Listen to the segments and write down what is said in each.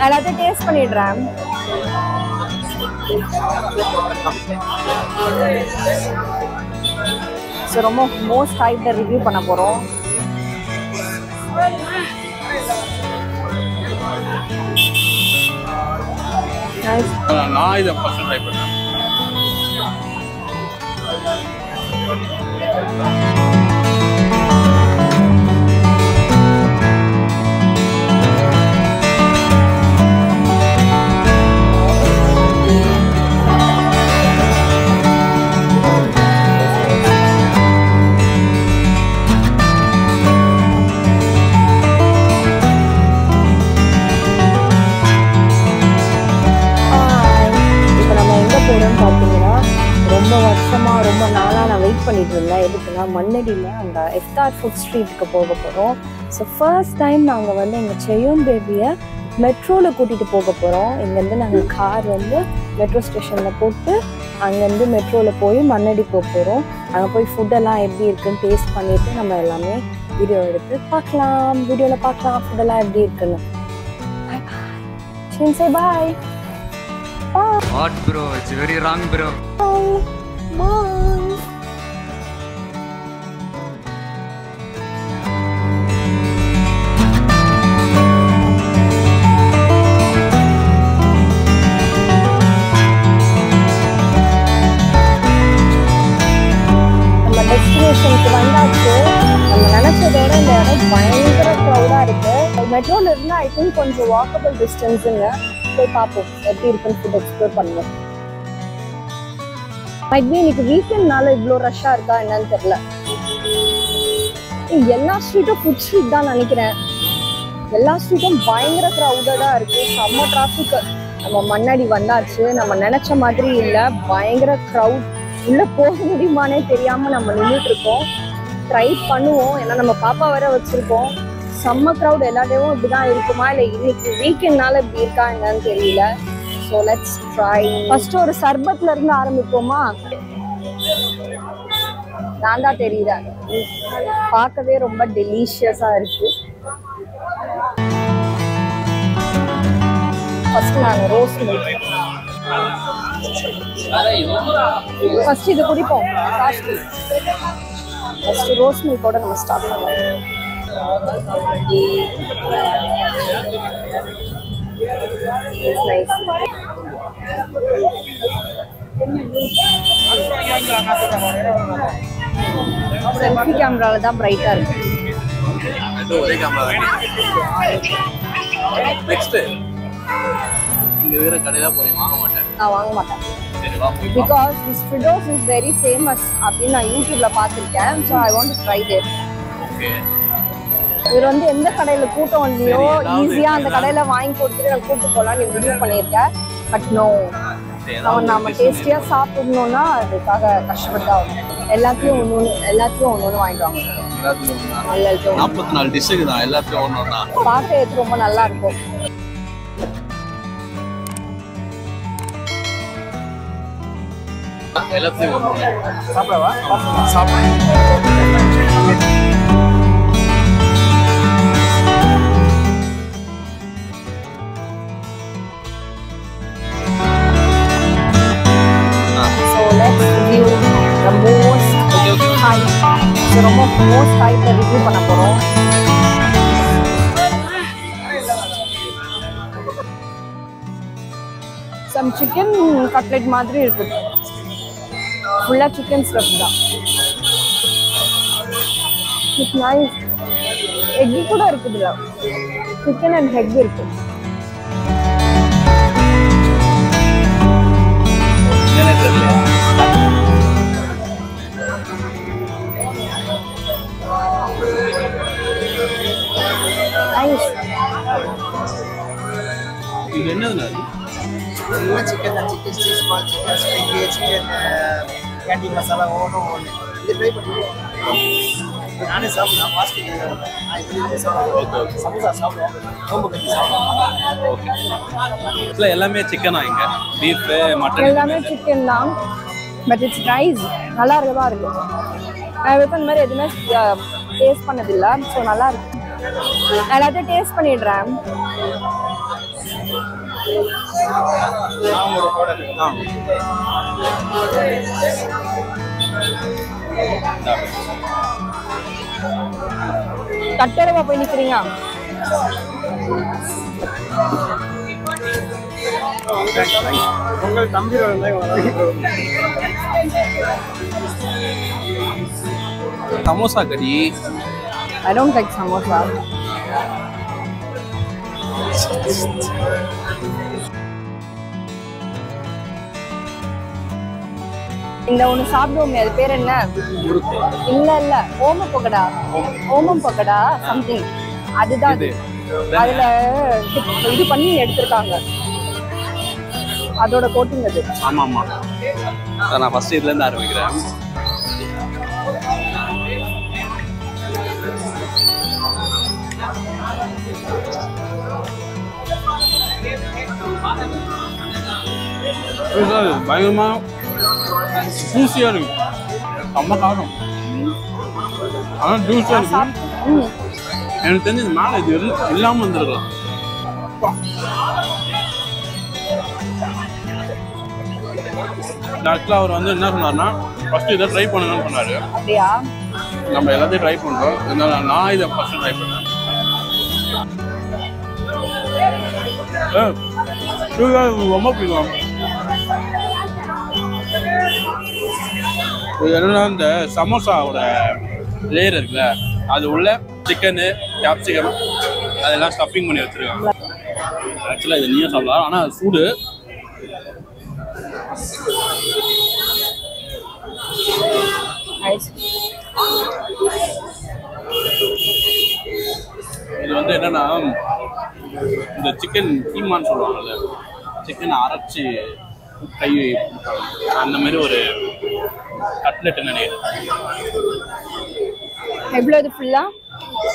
எல்லாத்தையும் டேஸ்ட் பண்ணிடுறேன். ஸோ ரொம்ப மோஸ்ட் ஹைப்ல ரிவ்யூ பண்ண போகிறோம். நான் இதை ஃபர்ஸ்ட் ட்ரை பண்ணேன். ரொம்ப நாளாக நான் வெயிட் பண்ணிட்டு இருந்தேன். எதுக்குன்னா மண்ணடியில் அந்த எஃப்தார் ஃபுட் ஸ்ட்ரீட்டுக்கு போக போகிறோம். ஸோ ஃபர்ஸ்ட் டைம் நாங்கள் வந்து எங்கள் செயோன் பேபியை மெட்ரோவில் கூட்டிகிட்டு போக போகிறோம். இங்கேருந்து நாங்கள் கார் வந்து மெட்ரோ ஸ்டேஷனில் போட்டு அங்கேருந்து மெட்ரோவில் போய் மண்ணடி போக போகிறோம். அங்கே போய் ஃபுட்டெல்லாம் எப்படி இருக்குன்னு டேஸ்ட் பண்ணிவிட்டு நம்ம எல்லாமே வீடியோ எடுத்து பார்க்கலாம். வீடியோவில் பார்க்கலாம் ஃபுட்டெல்லாம் எப்படி இருக்குன்னு. Say bye. Bye. What bro? It's very wrong bro. Bye. Bye. நம்ம டெஸ்டினேஷனுக்கு வந்தாச்சு. நம்ம நினைச்சதோட இந்த இடம் பயங்கர க்ரௌடாக இருக்கு. மெட்ரோல இருந்து ஐ திங்க் கொஞ்சம் வாக்கபிள் டிஸ்டன்ஸுங்க. போய் பார்ப்போம் எப்படி இருக்குன்னு ஃபுட் எக்ஸ்ப்ளோர் பண்ணுவோம். மைட் பி இன்னைக்கு வீக்கெண்ட்னால இவ்வளோ ரஷ்ஷாக இருக்கா என்னன்னு தெரியல. எல்லா ஸ்ட்ரீட்டும் ஃபுட் ஸ்ட்ரீட் தான் நினைக்கிறேன். எல்லா ஸ்ட்ரீட்டும் பயங்கர க்ரௌடடாக இருக்கு. செம்ம டிராஃபிக். நம்ம மண்ணடி வந்தாச்சு. நம்ம நினைச்ச மாதிரி இல்லை, பயங்கர க்ரௌட். உள்ள போக முடியுமானே தெரியாம நம்ம நின்றுட்டு இருக்கோம். ட்ரை பண்ணுவோம், ஏன்னா நம்ம பாப்பா வேற வச்சிருக்கோம். செம்ம க்ரௌட். எல்லாத்தையும் இப்படிதான் இருக்குமா இல்லை இன்னைக்கு வீக்கெண்ட்னால இப்படி இருக்கா என்னன்னு தெரியல. So let's try. ஃபர்ஸ்ட் ஒரு சர்பத்ல இருந்து ஆரம்பிப்போமா? நான் தான் தெரியல, பார்க்கவே ரொம்ப டெலிஷியஸா இருக்கு. ஃபர்ஸ்ட் நாங்க ரோஸ் மில்க் ஃபர்ஸ்ட் இது குடிப்போம். ஃபர்ஸ்ட் ரோஸ் மில்கோட நம்ம ஸ்டார்ட் பண்ணுவோம். நைஸ். செல்ஃபி கேமரால தான் பிரைட்டா இருக்கு. ஒரே கேமரா தான். நெக்ஸ்ட் இங்க வேற கடையில போய் வாங்க மாட்டேன். நான் வாங்க மாட்டேன். Because this Fritos is very famous அப்படின்னு நான் யூடியூப்ல பார்த்துருக்கேன். So I want to try it. Okay. இவர் வந்து எந்த கடையில கூட்டம் இல்லையோ ஈஸியா அந்த கடையில வாங்கி கொடுத்துட்டு நான் கூப்பிட்டு போகலான்னு ரிவ்யூ பண்ணியிருக்கேன். பட் நோ, நம்ம டேஸ்டியா சாப்பிடணும்னா அதுக்காக கஷ்டப்பட்டு ஆகணும். எல்லாத்தையும் ஒன்று வாங்கிடுவாங்க. 44 டிஷ்ஷுக்கு தான் எல்லாத்தையும் ஒன்னொன்னா. பார்க்க ரொம்ப நல்லா இருக்கும். எல்லாத்தையும் ஒன்று சாப்பிடவா? சாப்பிடு. ரொம்ப மோஸ்ட் ஹைப்ல ரிவ்யூ பண்ண போறோம். சம் சிக்கன் கட்லெட் மாதிரி இருக்கு. ஃபுல்லா சிக்கன் ஸ்டஃப் தான். It's nice. எக் கூட இருக்குதுல. சிக்கன் அண்ட் எக் இருக்கு. இது என்னதுன்னா chicken cheese ball, chicken spring, chicken candy masala, இது ட்ரை பண்ணுவோம். நானே சாப்பிடுவேன். ஃபாஸ்டிங் சமோசா சாப்பிடுவோம். நோம்பு கஞ்சி சாப்பிடுவோம். ஓகே. எல்லாமே சிக்கனா? இங்க பீஃப் மட்டன் எல்லாமே சிக்கன் தான். But it's nice. நல்லா இருக்கதா இருக்கு. நான் வரைக்கும் இந்த மாதிரி எதுவுமே டேஸ்ட் பண்ணதில்லை. ஸோ நல்லா இருக்கு. எல்லாத்தையும் டேஸ்ட் பண்ணிடுறேன். கட்டடமா போய் நிக்கிறீங்க. உங்கள் தம்பி சமோசா கடி. I don't like samosa. இந்த ஒண்ணு சாப்பிடுவோமே, அது பேர் என்ன? இல்ல ஓம பக்கடா, ஓமம் பக்கடா சம்திங். அதுதான் அது. அதுல இது பண்ணி எடுத்திருக்காங்க, அதோட கோட்டிங் அது. ஆமா ஆமா, நான் ஃபர்ஸ்ட் இதுல இருந்து ஆரம்பிக்கிறேன். பயங்கரமா ஜூஸியா இருக்கு, செம்ம காரம். ஆனா ஜூஸியா இருக்கு. எனக்கு தெரிஞ்சு இது மேலே இது இல்லாம வந்துருக்கலாம். டாக்டர் அவர் வந்து என்ன சொன்னார்னா, ஃபர்ஸ்ட் இதை ட்ரை பண்ணுங்கன்னு சொன்னாரு. அப்படியா? நம்ம எல்லாத்தையும் ட்ரை பண்றோம். இருந்தாலும் நான் இதை ஃபர்ஸ்ட் ட்ரை பண்ணேன். ரொம்ப பிடிக்கும். இது என்னன்னா, இந்த சமோசாவோட லேயர் இருக்குல்ல, அது உள்ள சிக்கனு, கேப்சிகம் அதெல்லாம் ஸ்டஃபிங் பண்ணி வச்சிருக்காங்க. ஆக்சுவலாக இது நீயும் சாப்பிடலாம், ஆனால் அது சூடு. இது வந்து என்னன்னா, இந்த சிக்கன் கீமான்னு சொல்லுவாங்கல்ல, சிக்கனை அரைச்சி கை அந்த மாதிரி ஒரு கட்லெட் நினைக்கிறேன். எவ்வளோ இது ஃபுல்லா?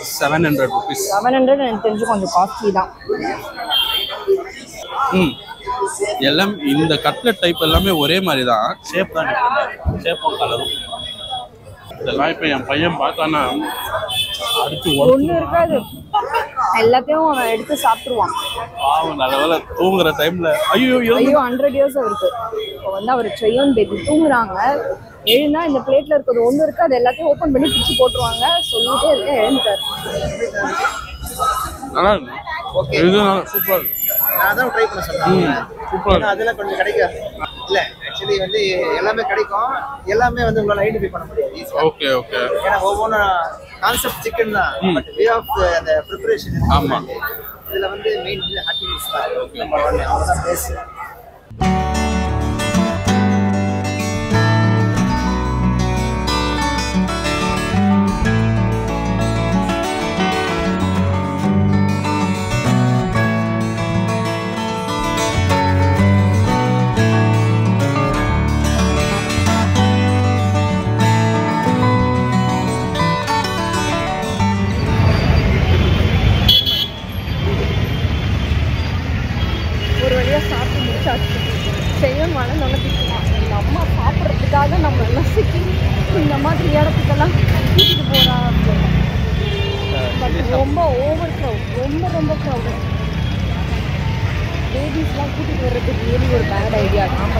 700 rupees. 700 எனக்கு தெரிஞ்சு கொஞ்சம் காஸ்ட்லி தான். எல்லாம் இந்த கட்லெட் டைப் எல்லாமே ஒரே மாதிரி தான், ஷேப் தான் டிஃபரெண்ட், ஷேப்பும் கலரும். இதெல்லாம் இப்போ என் பையன் பார்த்தானா அடுத்து ஒன்றும் இருக்காது, எல்லாத்தையும் அவன் எடுத்து சாப்பிடுவான். பாவம், நல்ல வேலை தூங்குற டைம்ல ஐயோ 100 இயர்ஸ் இருக்கு. இப்போ வந்து அவர் ட்ரையன் பேபி தூங்குறாங்க. எழுந்தா இந்த பிளேட்ல இருக்கிறது ஒண்ணு இருக்கு, அது எல்லாத்தையும் ஓபன் பண்ணி பிடிச்சி போட்டுருவாங்க. சொல்லிட்டே இருக்கேன், எழுந்துட்டாரு. நல்லா இருக்கு. ஓகே, இது சூப்பரா இருக்கு. நான் தான் ட்ரை பண்ண சொன்னேன். சூப்பரா. அதெல்லாம் கொஞ்சம் கிடைக்காது. இல்ல ஆக்சுவலி வந்து எல்லாமே கிடைக்கும், எல்லாமே வந்து உங்களால ஐடென்டிஃபை பண்ண முடியாது. Okay okay. ஏன்னா ஒவ்வொன்றும் கான்செப்ட் சிக்கன் தான், பட் வே ஆஃப் அந்த ப்ரிப்பரேஷன். ஆமா, இதுல வந்து மெயின் வந்து ஹாப்பினஸ் தான். ஓகே, அவ்வளோதான் பேசு. செய்ய மனம் நினைப்பிக்கலாம். எங்கள் அம்மா சாப்பிட்றதுக்காக நம்ம எல்லாம் சிக்கி இந்த மாதிரி இடத்துக்கெல்லாம் கூட்டிகிட்டு போகிறா. பட் ரொம்ப ஓவர் க்ரௌட், ரொம்ப க்ரௌடு. பேபிஸ்லாம் கூட்டிகிட்டு வர்றதுக்கு ஏறி ஒரு பேட் ஐடியா தான்.